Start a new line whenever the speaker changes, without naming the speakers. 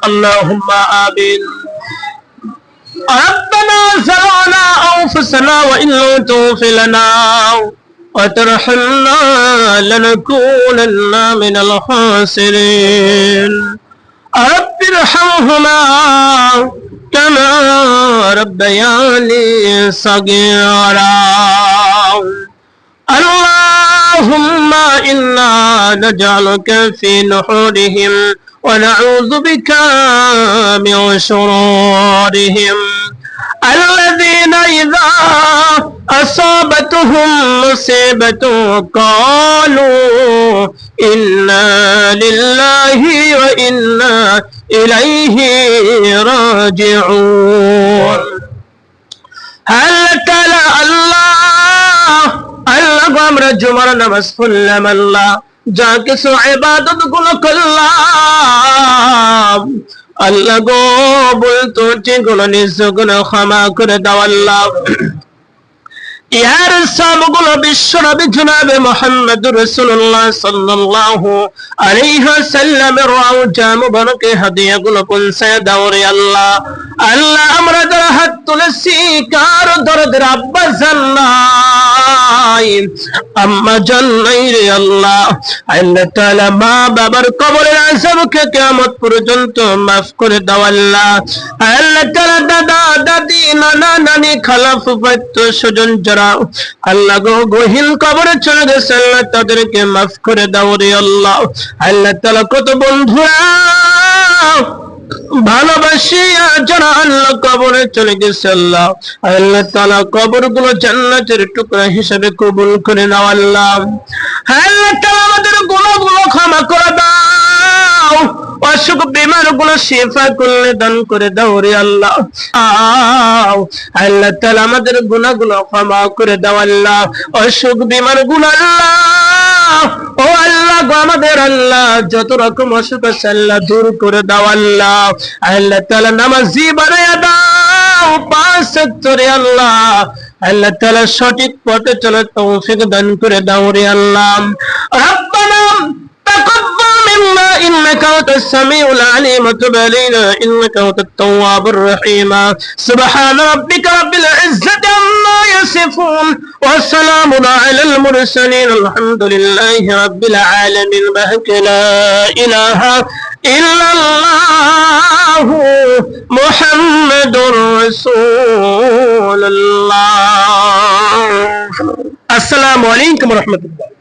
اللهم آمين. ربنا ظلمنا أنفسنا وإن لم تغفر لنا وترحمنا لنكونن من الخاسرين. رب ارحمهما كما ربياني صغيرا. اللهم إنا نجعلك في نحورهم ونعوذ بك من شرورهم الذين إذا أصابتهم مصيبة قالوا إنا لله وإنا إليه راجعون. هل تعالى আল্লাহ আমরা জুমার নামাজ পড়লাম, আল্লাহ যা কিছু ইবাদত গুলো করলাম আল্লাহ গো বলতো যেগুলো নিজ গুনাহ ক্ষমা করে দাও আল্লাহ। ইয়ার সবগুলো বিশ্বনবী জনাবে মুহাম্মদুর রাসূলুল্লাহ সাল্লাল্লাহু আলাইহি ওয়াসাল্লামের রওজা মুবারকে হাদিয়াগুলো পৌঁছায় দাও রে আল্লাহ। আল্লাহ আমরা যারা হাত তুলেছি কার দরদের আব্বা জান্নাই আম্মা জান্নাই রে আল্লাহ। আল্লাহ তাআলা মা বাবার কবরের আযাবকে কিয়ামত পর্যন্ত মাফ করে দাও আল্লাহ। আল্লাহ তাআলা দাদা দাদি নানা নানি খালা ফুফাতো স্বজন যারা আল্লাহ গো গহীন কবরে চলে গেছে আল্লাহ তাদেরকে মাফ করে দাও রে আল্লাহ। আল্লাহ তাআলা কত বন্ধুরা ভালোবাসিয়া যারা আল্লাহ কবরে চলে গেছে আল্লাহ, আল্লাহ তাআলা কবরগুলো জান্নাতের টুকরা হিসেবে কবুল করে নাও আল্লাহ। আল্লাহ তাআলা আমাদের গুনাহগুলো ক্ষমা করে দাও, অসুখ বিমার গুলো শিফা করলে দান করে দাও রে আল্লাহ। আল্লাহ তাআলা আমাদের গুনাহগুলো ক্ষমা করে দাও আল্লাহ, অসুখ বিমার গুলো আল্লাহ ও আল্লাহ গো আমাদের আল্লাহ যত রকম অসুখ আছে আল্লাহ দূর করে দাও আল্লাহ। আল্লাহ তাআলা নামাজি বানায়া দাও পাঁচ ওয়াক্ত রে আল্লাহ। আল্লাহ তাআলা সঠিক পথে চলার তৌফিক দান করে দাও রে আল্লাহ। রব্বানা تقبل منا إنك أنت السميع العليم وتب علينا إنك أنت التواب الرحيم. سبحان ربك رب العزة عما يصفون وسلام على المرسلين الحمد لله رب العالمين. بهك لا إله إلا الله محمد رسول الله. السلام عليكم ورحمة الله.